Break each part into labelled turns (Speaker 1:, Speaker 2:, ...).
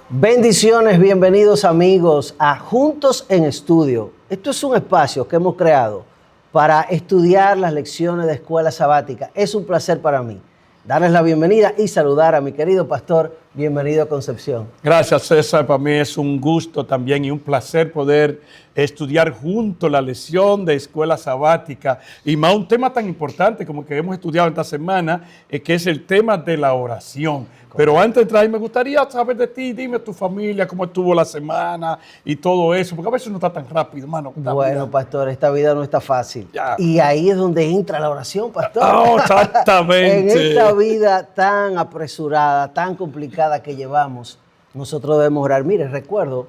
Speaker 1: Bendiciones, bienvenidos amigos a Juntos en Estudio. Esto es un espacio que hemos creado para estudiar las lecciones de escuela sabática. Es un placer para mí darles la bienvenida y saludar a mi querido pastor. Bienvenido a Concepción.
Speaker 2: Gracias, César. Para mí es un gusto también y un placer poder estudiar juntos la lección de escuela sabática y más un tema tan importante como que hemos estudiado esta semana, que es el tema de la oración. Pero antes de entrar, me gustaría saber de ti, dime tu familia, cómo estuvo la semana y todo eso, porque a veces no está tan rápido, hermano.
Speaker 1: Bueno, pastor, esta vida no está fácil.
Speaker 2: Ya.
Speaker 1: Y ahí es donde entra la oración, pastor.
Speaker 2: Oh, exactamente.
Speaker 1: En esta vida tan apresurada, tan complicada que llevamos, nosotros debemos orar. Mire, recuerdo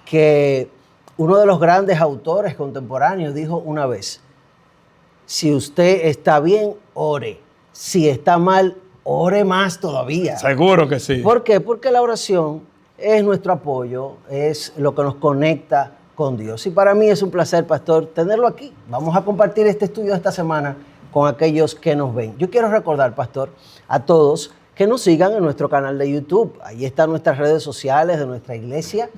Speaker 1: que uno de los grandes autores contemporáneos dijo una vez: si usted está bien, ore. Si está mal, ore más todavía.
Speaker 2: Seguro que sí.
Speaker 1: ¿Por qué? Porque la oración es nuestro apoyo, es lo que nos conecta con Dios. Y para mí es un placer, pastor, tenerlo aquí. Vamos a compartir este estudio de esta semana con aquellos que nos ven. Yo quiero recordar, pastor, a todos que nos sigan en nuestro canal de YouTube. Ahí están nuestras redes sociales de nuestra iglesia.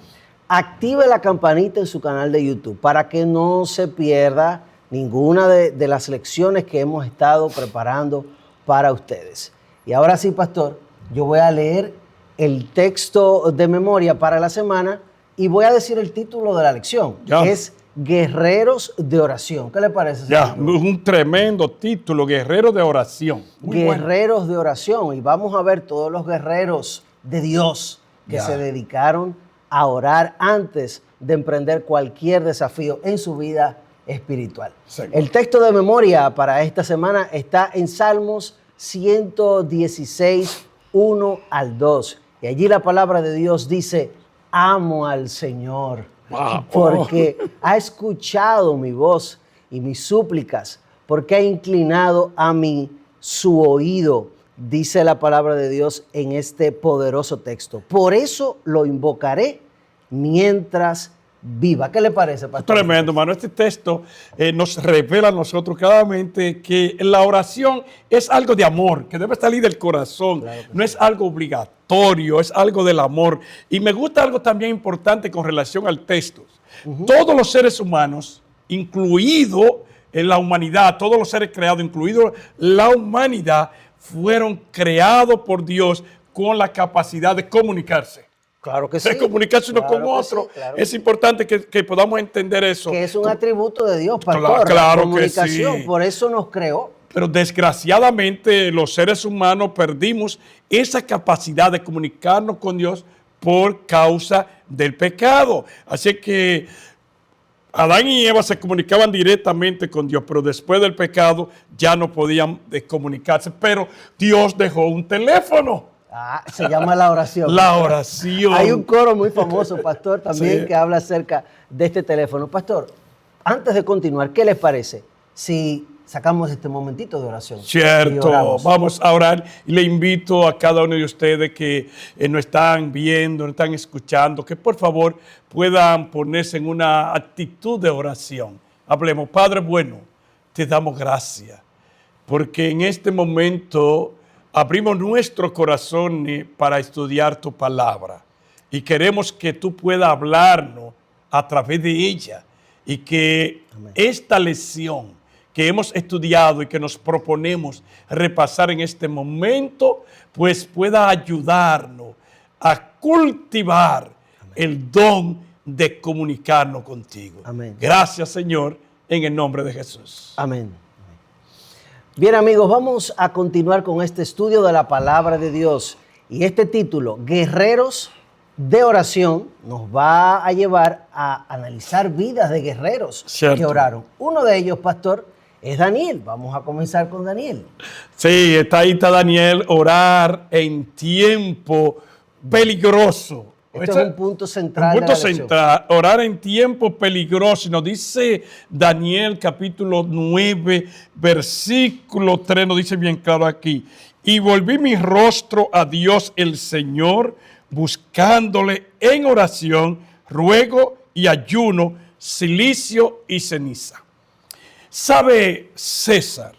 Speaker 1: Active la campanita en su canal de YouTube para que no se pierda ninguna de las lecciones que hemos estado preparando para ustedes. Y ahora sí, pastor, yo voy a leer el texto de memoria para la semana y voy a decir el título de la lección, que es Guerreros de Oración. ¿Qué le parece?
Speaker 2: Ya, un tremendo título, Guerreros de Oración.
Speaker 1: Guerreros de Oración. Y vamos a ver todos los guerreros de Dios que se dedicaron a orar antes de emprender cualquier desafío en su vida espiritual. Seguro. El texto de memoria para esta semana está en Salmos 116, 1 al 2. Y allí la palabra de Dios dice: amo al Señor, porque ha escuchado mi voz y mis súplicas, porque ha inclinado a mí su oído, dice la palabra de Dios en este poderoso texto. Por eso lo invocaré mientras viva. ¿Qué le parece, pastor?
Speaker 2: Tremendo, hermano. Este texto nos revela a nosotros claramente que la oración es algo de amor, que debe salir del corazón. Claro, no es algo obligatorio, es algo del amor. Y me gusta algo también importante con relación al texto. Todos los seres humanos, incluido en la humanidad, todos los seres creados, incluido la humanidad, fueron creados por Dios con la capacidad de comunicarse.
Speaker 1: Claro que sí.
Speaker 2: De comunicarse uno con otro. Sí, claro. Es importante que podamos entender eso.
Speaker 1: Que es un atributo de Dios, pastor.
Speaker 2: Claro
Speaker 1: la comunicación,
Speaker 2: que sí.
Speaker 1: Por eso nos creó.
Speaker 2: Pero desgraciadamente los seres humanos perdimos esa capacidad de comunicarnos con Dios por causa del pecado. Así que Adán y Eva se comunicaban directamente con Dios, pero después del pecado ya no podían comunicarse. Pero Dios dejó un teléfono.
Speaker 1: Se llama la oración.
Speaker 2: La oración.
Speaker 1: Hay un coro muy famoso, pastor, también que habla acerca de este teléfono. Pastor, antes de continuar, ¿qué les parece si sacamos este momentito de oración?
Speaker 2: Cierto, vamos a orar y le invito a cada uno de ustedes que nos están viendo, nos están escuchando, que por favor puedan ponerse en una actitud de oración. Hablemos. Padre bueno, te damos gracias porque en este momento abrimos nuestro corazón para estudiar tu palabra y queremos que tú puedas hablarnos a través de ella y que esta lección que hemos estudiado y que nos proponemos repasar en este momento, pues pueda ayudarnos a cultivar el don de comunicarnos contigo.
Speaker 1: Amén.
Speaker 2: Gracias, Señor, en el nombre de Jesús.
Speaker 1: Amén. Bien, amigos, vamos a continuar con este estudio de la palabra de Dios. Y este título, Guerreros de Oración, nos va a llevar a analizar vidas de guerreros que oraron. Uno de ellos, pastor, es Daniel. Vamos a comenzar con Daniel.
Speaker 2: Sí, está Daniel, orar en tiempo peligroso.
Speaker 1: Esto es un punto central.
Speaker 2: Un punto central, orar en tiempo peligroso. Nos dice Daniel capítulo 9, versículo 3, nos dice bien claro aquí. Y volví mi rostro a Dios el Señor, buscándole en oración, ruego y ayuno, silicio y ceniza. ¿Sabe César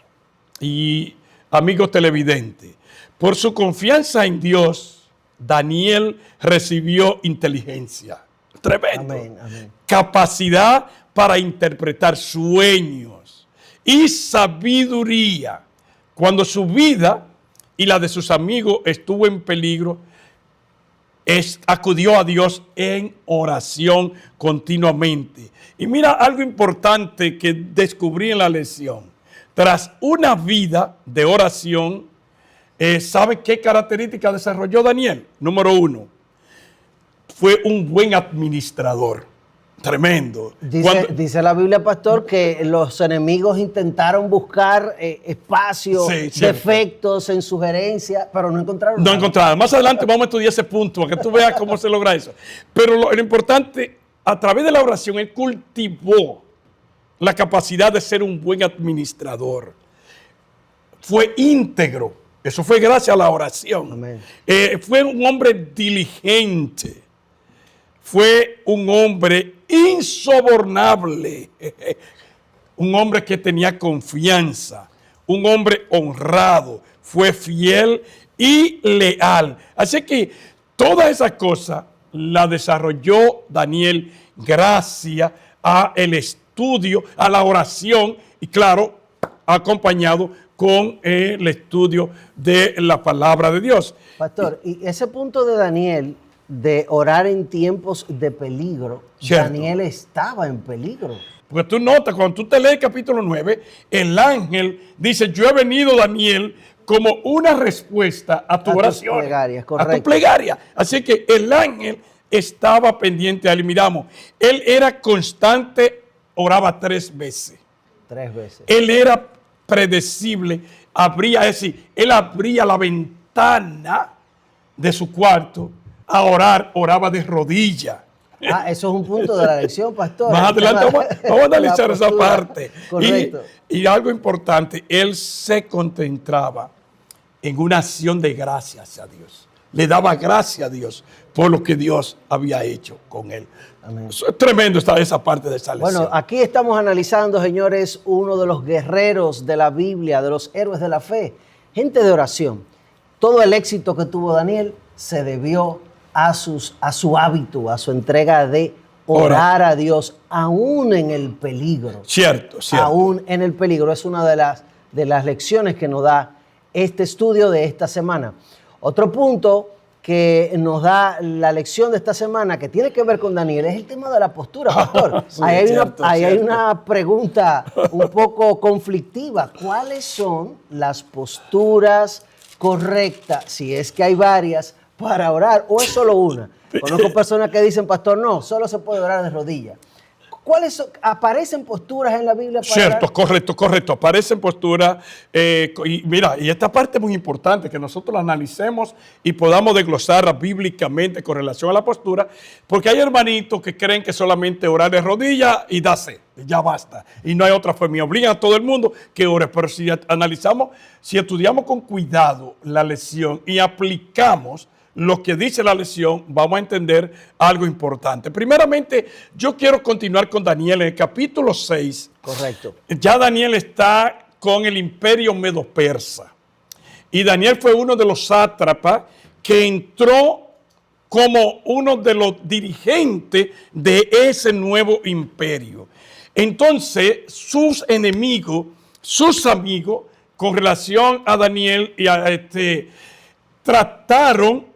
Speaker 2: y amigo televidente? Por su confianza en Dios, Daniel recibió inteligencia. Tremendo.
Speaker 1: Amén, amén.
Speaker 2: Capacidad para interpretar sueños y sabiduría. Cuando su vida y la de sus amigos estuvo en peligro, acudió a Dios en oración continuamente. Y mira algo importante que descubrí en la lección. Tras una vida de oración, ¿sabe qué característica desarrolló Daniel? Número 1, fue un buen administrador. Tremendo.
Speaker 1: Dice la Biblia, pastor, que los enemigos intentaron buscar espacios, defectos en sugerencias, pero no encontraron nada.
Speaker 2: No encontraron. Más adelante vamos a estudiar ese punto, para que tú veas cómo se logra eso. Pero lo importante, a través de la oración, él cultivó la capacidad de ser un buen administrador. Fue íntegro. Eso fue gracias a la oración.
Speaker 1: Amén.
Speaker 2: Fue un hombre diligente. Fue un hombre insobornable, un hombre que tenía confianza, un hombre honrado, fue fiel y leal. Así que todas esas cosas las desarrolló Daniel gracias al estudio, a la oración y claro, acompañado con el estudio de la palabra de Dios.
Speaker 1: Pastor, y ese punto de Daniel de orar en tiempos de peligro,
Speaker 2: Cierto.
Speaker 1: Daniel estaba en peligro.
Speaker 2: Porque tú notas, cuando tú te lees el capítulo 9, el ángel dice, yo he venido, Daniel, como una respuesta a tu oración.
Speaker 1: A
Speaker 2: tu plegaria. Así que el ángel estaba pendiente a él. Miramos, él era constante, oraba 3 veces.
Speaker 1: 3 veces.
Speaker 2: Él era predecible, él abría la ventana de su cuarto a orar, oraba de rodillas.
Speaker 1: Eso es un punto de la lección, pastor.
Speaker 2: Más adelante vamos a analizar esa parte.
Speaker 1: Correcto.
Speaker 2: Y algo importante, él se concentraba en una acción de gracias a Dios. Le daba gracias a Dios por lo que Dios había hecho con él.
Speaker 1: Amén.
Speaker 2: Es tremendo esa parte de esa lección.
Speaker 1: Bueno, aquí estamos analizando, señores, uno de los guerreros de la Biblia, de los héroes de la fe, gente de oración. Todo el éxito que tuvo Daniel se debió a su hábito, a su entrega de orar a Dios, aún en el peligro.
Speaker 2: Cierto.
Speaker 1: Aún en el peligro. Es una de las lecciones que nos da este estudio de esta semana. Otro punto que nos da la lección de esta semana, que tiene que ver con Daniel, es el tema de la postura, pastor.
Speaker 2: Sí,
Speaker 1: hay una pregunta un poco conflictiva. ¿Cuáles son las posturas correctas, si es que hay varias, para orar, o es solo una? Conozco personas que dicen, pastor, no, solo se puede orar de rodillas. ¿Aparecen posturas en la Biblia para
Speaker 2: Cierto,
Speaker 1: orar?
Speaker 2: correcto. Aparecen posturas. Y esta parte es muy importante, que nosotros la analicemos y podamos desglosarla bíblicamente con relación a la postura, porque hay hermanitos que creen que solamente orar de rodillas y ya basta. Y no hay otra forma. Y obligan a todo el mundo que ore. Pero si analizamos, si estudiamos con cuidado la lección y aplicamos lo que dice la lección, vamos a entender algo importante. Primeramente, yo quiero continuar con Daniel en el capítulo 6.
Speaker 1: Correcto.
Speaker 2: Ya Daniel está con el imperio medo-persa. Y Daniel fue uno de los sátrapas que entró como uno de los dirigentes de ese nuevo imperio. Entonces, sus enemigos, sus amigos, con relación a Daniel, trataron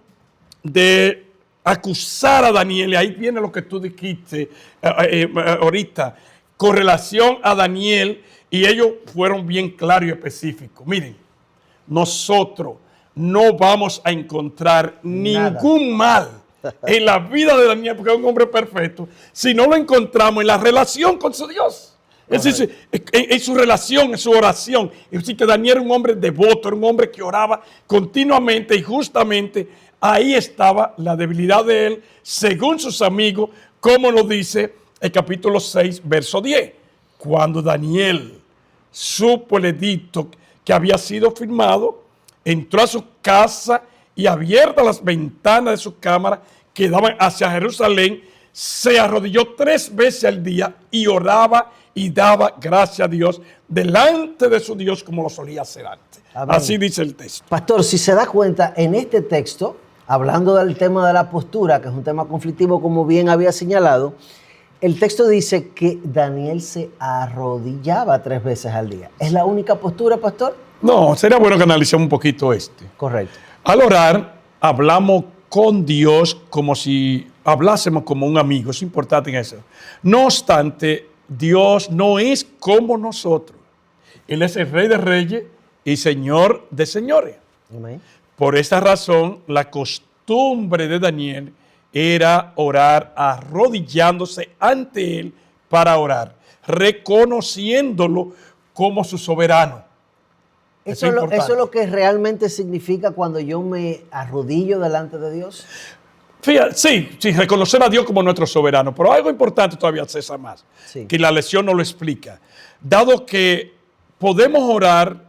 Speaker 2: de acusar a Daniel, y ahí viene lo que tú dijiste ahorita, con relación a Daniel, y ellos fueron bien claros y específicos. Miren, nosotros no vamos a encontrar ningún mal en la vida de Daniel, porque es un hombre perfecto, si no lo encontramos en la relación con su Dios. Es decir, en su relación, en su oración. Es decir, que Daniel era un hombre devoto, era un hombre que oraba continuamente y justamente ahí estaba la debilidad de él, según sus amigos, como lo dice el capítulo 6, verso 10. Cuando Daniel supo el edicto que había sido firmado, entró a su casa y abiertas las ventanas de su cámara que daban hacia Jerusalén, se arrodilló 3 veces al día y oraba y daba gracias a Dios delante de su Dios como lo solía hacer antes. Amén. Así dice el texto.
Speaker 1: Pastor, si se da cuenta, en este texto hablando del tema de la postura, que es un tema conflictivo como bien había señalado, el texto dice que Daniel se arrodillaba 3 veces al día. ¿Es la única postura, pastor?
Speaker 2: No, sería bueno que analicemos un poquito este.
Speaker 1: Correcto.
Speaker 2: Al orar, hablamos con Dios como si hablásemos como un amigo. Es importante en eso. No obstante, Dios no es como nosotros. Él es el Rey de Reyes y Señor de Señores.
Speaker 1: Amén.
Speaker 2: Por esta razón, la costumbre de Daniel era orar arrodillándose ante Él para orar, reconociéndolo como su soberano.
Speaker 1: Eso es lo que realmente significa cuando yo me arrodillo delante de Dios.
Speaker 2: Fíjate, sí, reconocer a Dios como nuestro soberano, pero algo importante todavía, César, más,
Speaker 1: Sí.
Speaker 2: que la lección no lo explica. Dado que podemos orar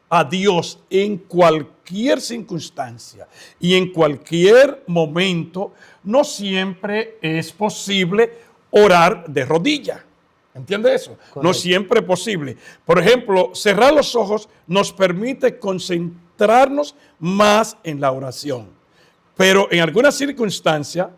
Speaker 2: a Dios en cualquier circunstancia y en cualquier momento, no siempre es posible orar de rodillas. ¿Entiende eso?
Speaker 1: Correcto.
Speaker 2: No siempre es posible. Por ejemplo, cerrar los ojos nos permite concentrarnos más en la oración. Pero en algunas circunstancias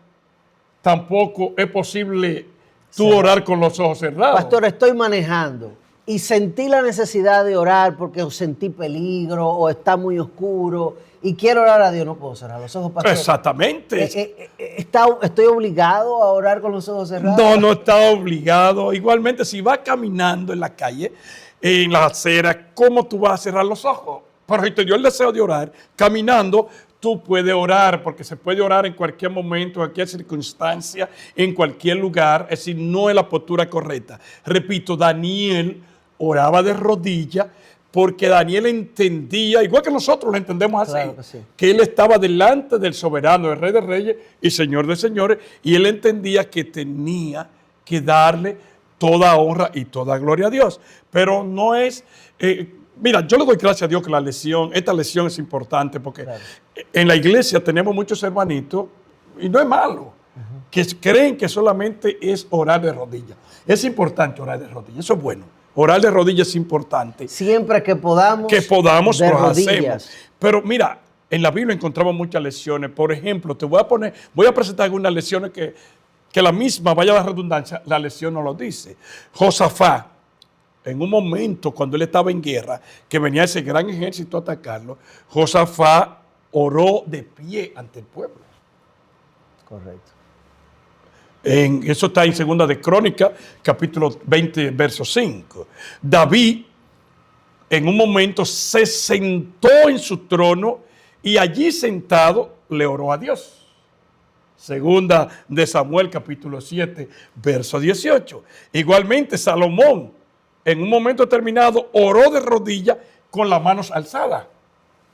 Speaker 2: tampoco es posible tú orar con los ojos cerrados.
Speaker 1: Pastor, estoy manejando y sentí la necesidad de orar porque sentí peligro o está muy oscuro y quiero orar a Dios. No puedo cerrar los ojos, pastor.
Speaker 2: Exactamente.
Speaker 1: ¿Estoy obligado a orar con los ojos cerrados?
Speaker 2: No está obligado. Igualmente, si vas caminando en la calle, en la acera, ¿cómo tú vas a cerrar los ojos? Pero si te dio el deseo de orar, caminando, tú puedes orar, porque se puede orar en cualquier momento, en cualquier circunstancia, en cualquier lugar. Es decir, no es la postura correcta. Repito, Daniel oraba de rodillas porque Daniel entendía, igual que nosotros lo entendemos así,
Speaker 1: Claro que sí.
Speaker 2: que él estaba delante del soberano, el Rey de Reyes y Señor de Señores, y él entendía que tenía que darle toda honra y toda gloria a Dios. Pero no es... mira, yo le doy gracias a Dios que esta lección es importante porque
Speaker 1: Claro.
Speaker 2: en la iglesia tenemos muchos hermanitos, y no es malo, que creen que solamente es orar de rodillas. Es importante orar de rodillas, eso es bueno. Orar de rodillas es importante.
Speaker 1: Siempre que podamos.
Speaker 2: Que podamos,
Speaker 1: de
Speaker 2: lo
Speaker 1: rodillas.
Speaker 2: hacemos. Pero mira, en la Biblia encontramos muchas lecciones. Por ejemplo, voy a presentar algunas lecciones que la misma, vaya la redundancia, la lección no lo dice. Josafat, en un momento cuando él estaba en guerra, que venía ese gran ejército a atacarlo, Josafat oró de pie ante el pueblo.
Speaker 1: Correcto.
Speaker 2: Eso está en 2 de Crónicas, capítulo 20, verso 5. David, en un momento, se sentó en su trono y allí sentado le oró a Dios. 2 de Samuel, capítulo 7, verso 18. Igualmente, Salomón, en un momento determinado, oró de rodillas con las manos alzadas.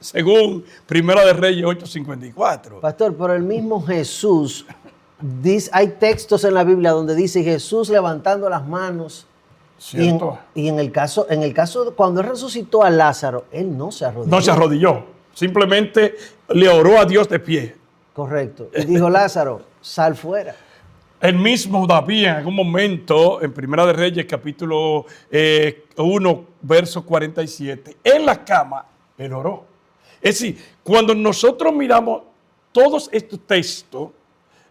Speaker 2: Según 1 de Reyes 8:54.
Speaker 1: Pastor, pero el mismo Jesús, hay textos en la Biblia donde dice Jesús levantando las manos.
Speaker 2: ¿Cierto?
Speaker 1: Y en el caso cuando él resucitó a Lázaro, él no se arrodilló.
Speaker 2: No se arrodilló, simplemente le oró a Dios de pie.
Speaker 1: Correcto. Y dijo, Lázaro, sal fuera.
Speaker 2: El mismo David en algún momento, en 1 de Reyes, capítulo 1, verso 47, en la cama, él oró. Es decir, cuando nosotros miramos todos estos textos,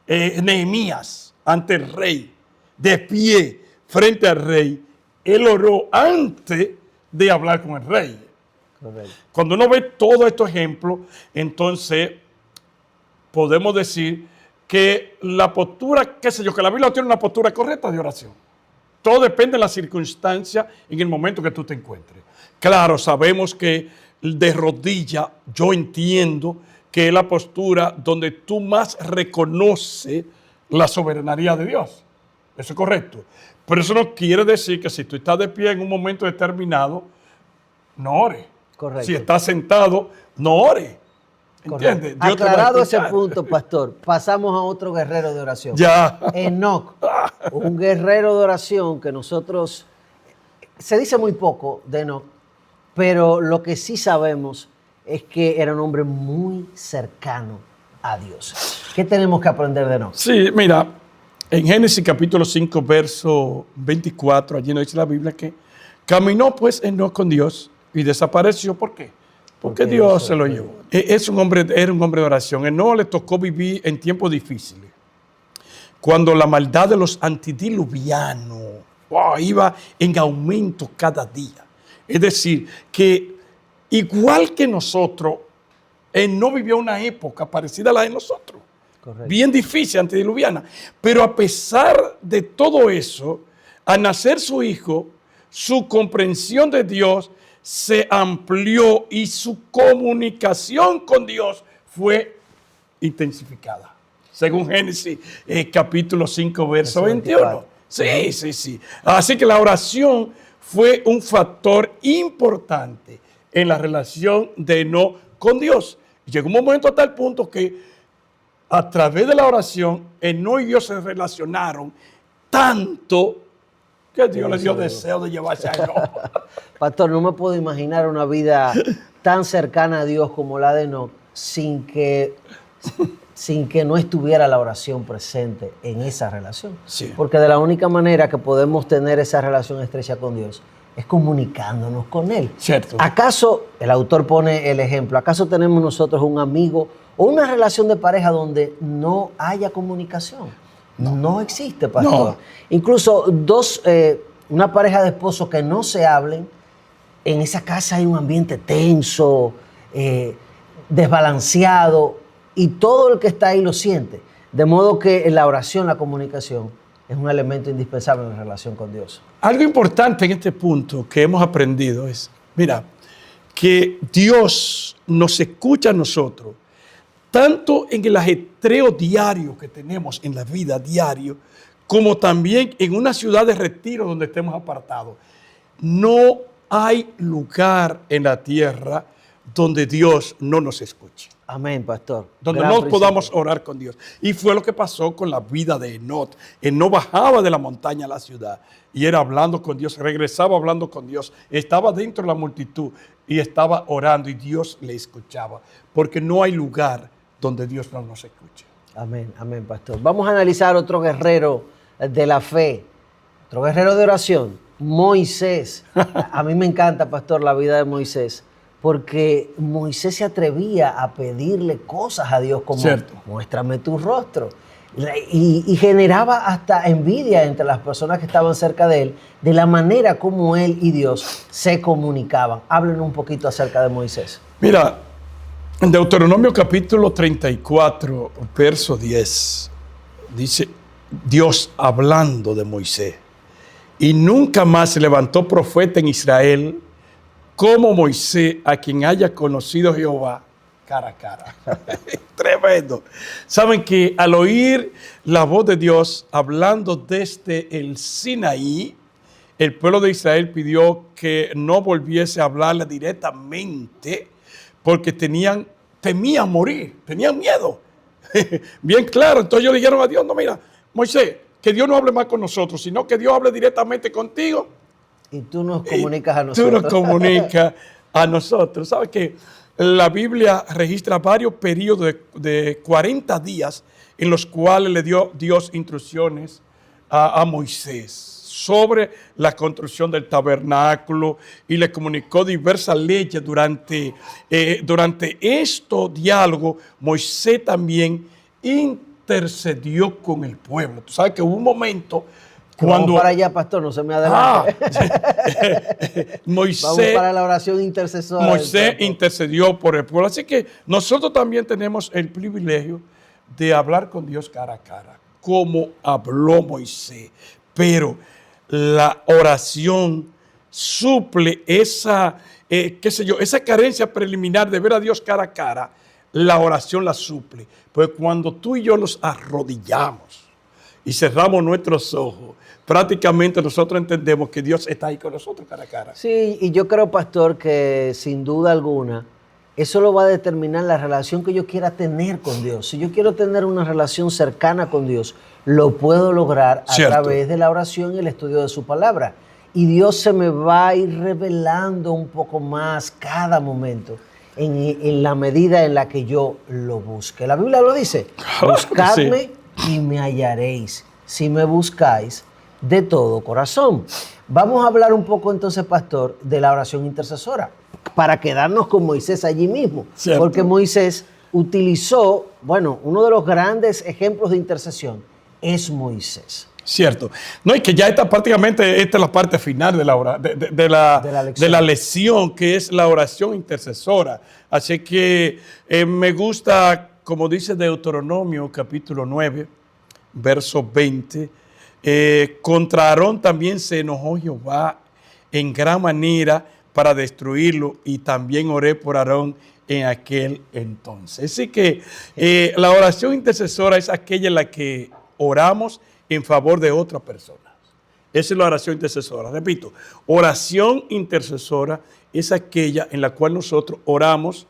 Speaker 2: Nehemías ante el rey, de pie frente al rey, él oró antes de hablar con el rey.
Speaker 1: Correcto.
Speaker 2: Cuando uno ve todos estos ejemplos, entonces podemos decir que la postura, qué sé yo, que la Biblia tiene una postura correcta de oración. Todo depende de la circunstancia en el momento que tú te encuentres. Claro, sabemos que de rodilla, yo entiendo que es la postura donde tú más reconoces la soberanía de Dios. Eso es correcto. Pero eso no quiere decir que si tú estás de pie en un momento determinado, no ores.
Speaker 1: Correcto.
Speaker 2: Si estás sentado, no ores. ¿Entiendes?
Speaker 1: Correcto. Aclarado ese punto, pastor, pasamos a otro guerrero de oración.
Speaker 2: Ya.
Speaker 1: Enoc, un guerrero de oración que nosotros, se dice muy poco de Enoc, pero lo que sí sabemos es que era un hombre muy cercano a Dios. ¿Qué tenemos que aprender de Enoc?
Speaker 2: Sí, mira, en Génesis capítulo 5, verso 24, allí nos dice la Biblia que caminó pues Enoc con Dios y desapareció. ¿Por qué? Porque Dios se lo llevó. Era un hombre de oración. Enoc le tocó vivir en tiempos difíciles, cuando la maldad de los antediluvianos iba en aumento cada día. Es decir, que igual que nosotros, él no vivió una época parecida a la de nosotros.
Speaker 1: Correcto.
Speaker 2: Bien difícil, antediluviana. Pero a pesar de todo eso, al nacer su hijo, su comprensión de Dios se amplió y su comunicación con Dios fue intensificada. Según Génesis capítulo 5, verso 21. Sí. Así que la oración fue un factor importante en la relación de Enoc con Dios. Llegó un momento a tal punto que a través de la oración, Enoc y Dios se relacionaron tanto que Dios le dio deseo de llevarse a Enoc.
Speaker 1: Pastor, no me puedo imaginar una vida tan cercana a Dios como la de Enoc sin que no estuviera la oración presente en esa relación.
Speaker 2: Sí.
Speaker 1: Porque de la única manera que podemos tener esa relación estrecha con Dios es comunicándonos con Él.
Speaker 2: Cierto.
Speaker 1: ¿Acaso, el autor pone el ejemplo, acaso tenemos nosotros un amigo o una relación de pareja donde no haya comunicación? No existe, pastor.
Speaker 2: No.
Speaker 1: Incluso una pareja de esposos que no se hablen, en esa casa hay un ambiente tenso, desbalanceado, y todo el que está ahí lo siente. De modo que la oración, la comunicación, es un elemento indispensable en la relación con Dios.
Speaker 2: Algo importante en este punto que hemos aprendido es, mira, que Dios nos escucha a nosotros, tanto en el ajetreo diario que tenemos en la vida diario, como también en una ciudad de retiro donde estemos apartados. No hay lugar en la tierra donde Dios no nos escuche.
Speaker 1: Amén, pastor.
Speaker 2: Donde
Speaker 1: Gran
Speaker 2: no
Speaker 1: principio.
Speaker 2: podamos orar con Dios. Y fue lo que pasó con la vida de Enoc. Enoc bajaba de la montaña a la ciudad y era hablando con Dios, regresaba hablando con Dios, estaba dentro de la multitud y estaba orando y Dios le escuchaba. Porque no hay lugar donde Dios no nos escuche.
Speaker 1: Amén, amén, pastor. Vamos a analizar otro guerrero de la fe, otro guerrero de oración, Moisés. A mí me encanta, pastor, la vida de Moisés, porque Moisés se atrevía a pedirle cosas a Dios como,
Speaker 2: Cierto.
Speaker 1: muéstrame tu rostro. Y generaba hasta envidia entre las personas que estaban cerca de él, de la manera como él y Dios se comunicaban. Háblenos un poquito acerca de Moisés.
Speaker 2: Mira, en Deuteronomio capítulo 34, verso 10, dice Dios hablando de Moisés. Y nunca más se levantó profeta en Israel como Moisés, a quien haya conocido Jehová cara a cara. Tremendo. Saben que al oír la voz de Dios hablando desde el Sinaí, el pueblo de Israel pidió que no volviese a hablarle directamente porque temían morir, tenían miedo. Bien claro, entonces ellos dijeron a Dios, no, mira, Moisés, que Dios no hable más con nosotros, sino que Dios hable directamente contigo.
Speaker 1: Y tú nos comunicas a nosotros.
Speaker 2: Tú nos comunicas a nosotros. ¿Sabes qué? La Biblia registra varios periodos de 40 días en los cuales le dio Dios instrucciones a Moisés sobre la construcción del tabernáculo y le comunicó diversas leyes durante estos diálogos. Moisés también intercedió con el pueblo. Tú sabes que hubo un momento cuando...
Speaker 1: Vamos para allá, pastor, no se me adelante.
Speaker 2: Moisés,
Speaker 1: vamos para la oración intercesora.
Speaker 2: Moisés intercedió por el pueblo. Así que nosotros también tenemos el privilegio de hablar con Dios cara a cara, como habló Moisés. Pero la oración suple esa carencia preliminar de ver a Dios cara a cara. La oración la suple. Pues cuando tú y yo nos arrodillamos y cerramos nuestros ojos, prácticamente nosotros entendemos que Dios está ahí con nosotros cara a cara.
Speaker 1: Sí, y yo creo, pastor, que sin duda alguna, eso lo va a determinar la relación que yo quiera tener con Dios. Si yo quiero tener una relación cercana con Dios, lo puedo lograr a través de la oración y el estudio de su palabra. Y Dios se me va a ir revelando un poco más cada momento en la medida en la que yo lo busque. La Biblia lo dice, buscadme y me hallaréis, si me buscáis de todo corazón. Vamos a hablar un poco entonces, pastor, de la oración intercesora. para quedarnos con Moisés allí mismo.
Speaker 2: Cierto.
Speaker 1: Porque Moisés utilizó, bueno, uno de los grandes ejemplos de intercesión es Moisés.
Speaker 2: Cierto. No, y que ya esta es la parte final de la lección, que es la oración intercesora. Así que me gusta, como dice Deuteronomio capítulo 9, verso 20, contra Aarón también se enojó Jehová en gran manera para destruirlo, y también oré por Aarón en aquel entonces. Así que la oración intercesora es aquella en la que oramos en favor de otra persona. Esa es la oración intercesora. Repito, oración intercesora es aquella en la cual nosotros oramos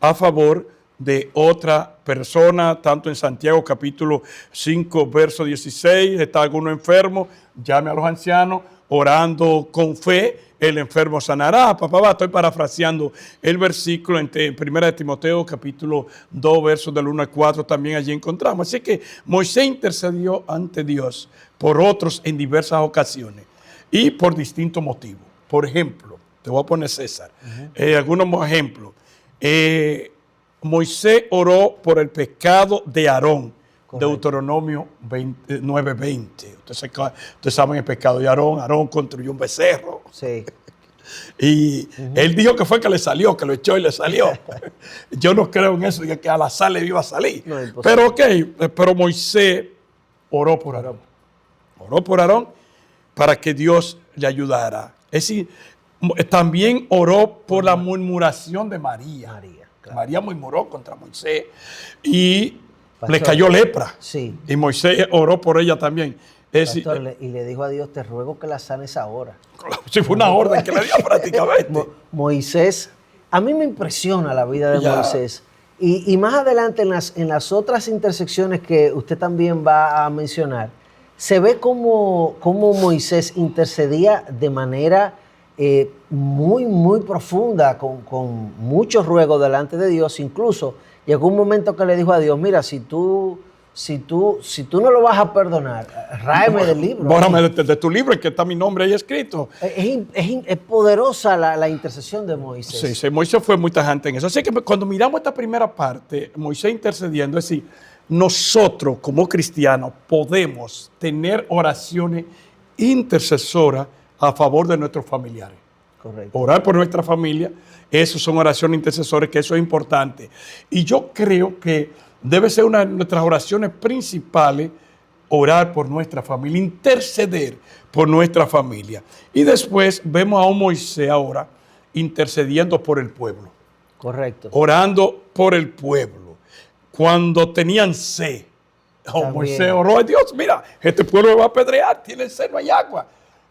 Speaker 2: a favor de otra persona, tanto en Santiago capítulo 5, verso 16, está alguno enfermo, llame a los ancianos, orando con fe, el enfermo sanará. Papá, estoy parafraseando el versículo en 1 Timoteo capítulo 2, versos del 1 al 4, también allí encontramos. Así que Moisés intercedió ante Dios por otros en diversas ocasiones y por distintos motivos. Por ejemplo, te voy a poner César, algunos ejemplos. Moisés oró por el pecado de Aarón. Correcto. Deuteronomio 9:20. Ustedes saben el pecado de Aarón. Aarón construyó un becerro.
Speaker 1: Sí.
Speaker 2: Y él dijo que fue que le salió, que lo echó y le salió. Yo no creo en eso, que al azar le iba a salir. No, pero pero Moisés oró por Aarón. Oró por Aarón para que Dios le ayudara. Es decir, también oró por la murmuración de María. Claro. María murmuró contra Moisés y Pastor, le cayó lepra. Sí. Y Moisés oró por ella también.
Speaker 1: Pastor, y le dijo a Dios, te ruego que la sanes ahora.
Speaker 2: Sí, fue una orden que le dio prácticamente.
Speaker 1: Moisés, a mí me impresiona la vida de Moisés. Y más adelante en las otras intersecciones que usted también va a mencionar, se ve cómo Moisés intercedía de manera muy, muy profunda, con mucho ruego delante de Dios. Incluso llegó un momento que le dijo a Dios, mira, si tú no lo vas a perdonar, ráeme del libro.
Speaker 2: Bórrame de tu libro, en que está mi nombre ahí escrito.
Speaker 1: Es poderosa la intercesión de Moisés.
Speaker 2: Sí, Moisés fue muy tajante en eso. Así que cuando miramos esta primera parte, Moisés intercediendo, es decir, nosotros como cristianos podemos tener oraciones intercesoras a favor de nuestros familiares. Correcto. Orar por nuestra familia, eso son oraciones intercesoras, que eso es importante. Y yo creo que debe ser una de nuestras oraciones principales, orar por nuestra familia, interceder por nuestra familia. Y después vemos a un Moisés ahora intercediendo por el pueblo.
Speaker 1: Correcto.
Speaker 2: Orando por el pueblo. Cuando tenían sed, Moisés oró a Dios, mira, este pueblo me va a apedrear, tiene sed, no hay agua.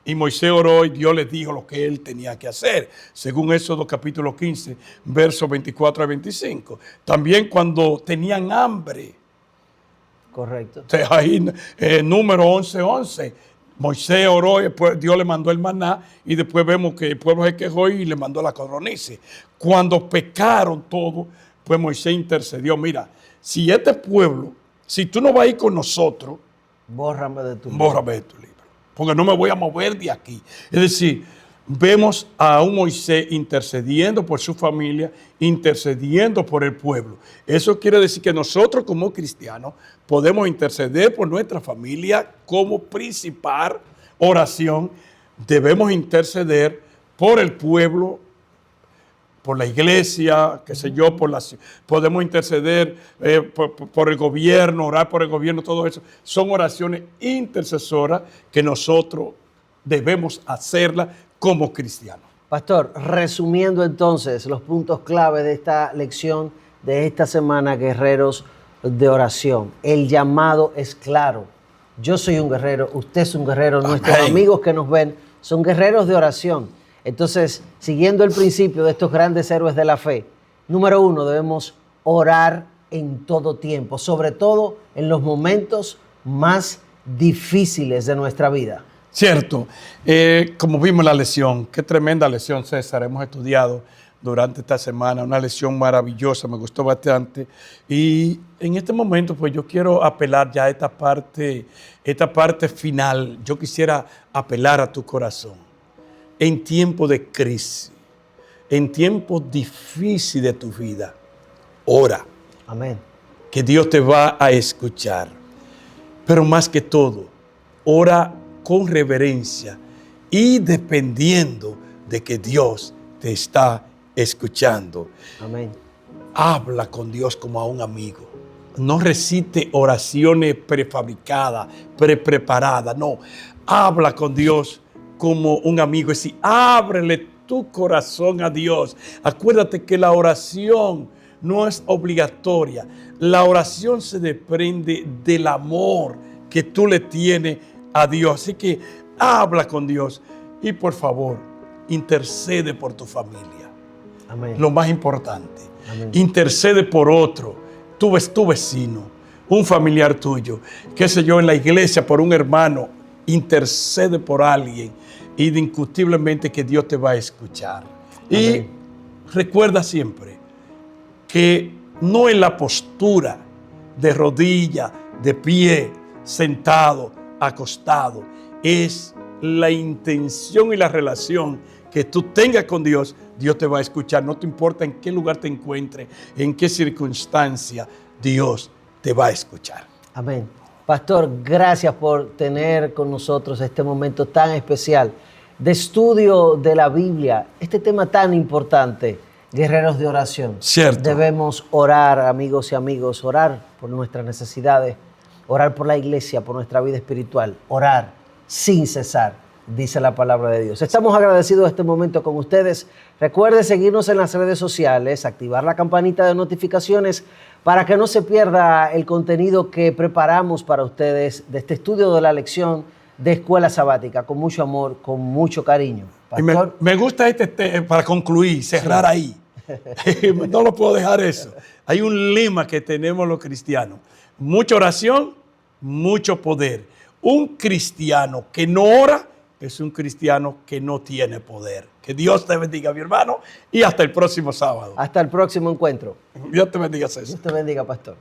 Speaker 2: Y Moisés oró y Dios le dijo lo que él tenía que hacer, según Éxodo capítulo 15, versos 24 a 25. También cuando tenían hambre.
Speaker 1: Correcto.
Speaker 2: Ahí, número 11:11. Moisés oró y después Dios le mandó el maná y después vemos que el pueblo se quejó y le mandó la codornices. Cuando pecaron todos, pues Moisés intercedió. Mira, si este pueblo, si tú no vas a ir con nosotros,
Speaker 1: bórrame de tu libro.
Speaker 2: Porque no me voy a mover de aquí. Es decir, vemos a un Moisés intercediendo por su familia, intercediendo por el pueblo. Eso quiere decir que nosotros como cristianos podemos interceder por nuestra familia como principal oración. Debemos interceder por el pueblo, por la iglesia, qué sé yo, podemos interceder por el gobierno, orar por el gobierno, todo eso. Son oraciones intercesoras que nosotros debemos hacerlas como cristianos.
Speaker 1: Pastor, resumiendo entonces los puntos clave de esta lección de esta semana, guerreros de oración. El llamado es claro. Yo soy un guerrero, usted es un guerrero, nuestros amigos que nos ven son guerreros de oración. Entonces, siguiendo el principio de estos grandes héroes de la fe, número 1, debemos orar en todo tiempo, sobre todo en los momentos más difíciles de nuestra vida.
Speaker 2: Cierto. Como vimos la lección, qué tremenda lección, César, hemos estudiado durante esta semana, una lección maravillosa, me gustó bastante. Y en este momento, pues yo quiero apelar ya a esta parte final. Yo quisiera apelar a tu corazón. En tiempo de crisis, en tiempos difíciles de tu vida, ora.
Speaker 1: Amén.
Speaker 2: Que Dios te va a escuchar. Pero más que todo, ora con reverencia y dependiendo de que Dios te está escuchando.
Speaker 1: Amén.
Speaker 2: Habla con Dios como a un amigo. No recite oraciones prefabricadas, preparadas. No, habla con Dios como un amigo. Es decir, ábrele tu corazón a Dios. Acuérdate que la oración no es obligatoria. La oración se desprende del amor que tú le tienes a Dios. Así que habla con Dios y por favor, intercede por tu familia.
Speaker 1: Amén.
Speaker 2: Lo más importante,
Speaker 1: Amén.
Speaker 2: intercede por otro, tu vecino, un familiar tuyo, qué sé yo, en la iglesia, por un hermano, intercede por alguien y indiscutiblemente que Dios te va a escuchar.
Speaker 1: Amén.
Speaker 2: Y recuerda siempre que no es la postura de rodilla, de pie, sentado, acostado, es la intención y la relación que tú tengas con Dios. Dios te va a escuchar, no te importa en qué lugar te encuentres, en qué circunstancia, Dios te va a escuchar.
Speaker 1: Amén. Pastor, gracias por tener con nosotros este momento tan especial de estudio de la Biblia, este tema tan importante, guerreros de oración.
Speaker 2: Cierto.
Speaker 1: Debemos orar, amigos y amigos, orar por nuestras necesidades, orar por la iglesia, por nuestra vida espiritual, orar sin cesar, dice la palabra de Dios. Estamos agradecidos de este momento con ustedes. Recuerde seguirnos en las redes sociales, activar la campanita de notificaciones para que no se pierda el contenido que preparamos para ustedes de este estudio de la lección de Escuela Sabática, con mucho amor, con mucho cariño.
Speaker 2: Pastor, me gusta para concluir, cerrar ahí. No lo puedo dejar eso. Hay un lema que tenemos los cristianos: mucha oración, mucho poder. Un cristiano que no ora es un cristiano que no tiene poder. Que Dios te bendiga, mi hermano, y hasta el próximo sábado.
Speaker 1: Hasta el próximo encuentro.
Speaker 2: Dios te bendiga, César.
Speaker 1: Dios te bendiga, pastor.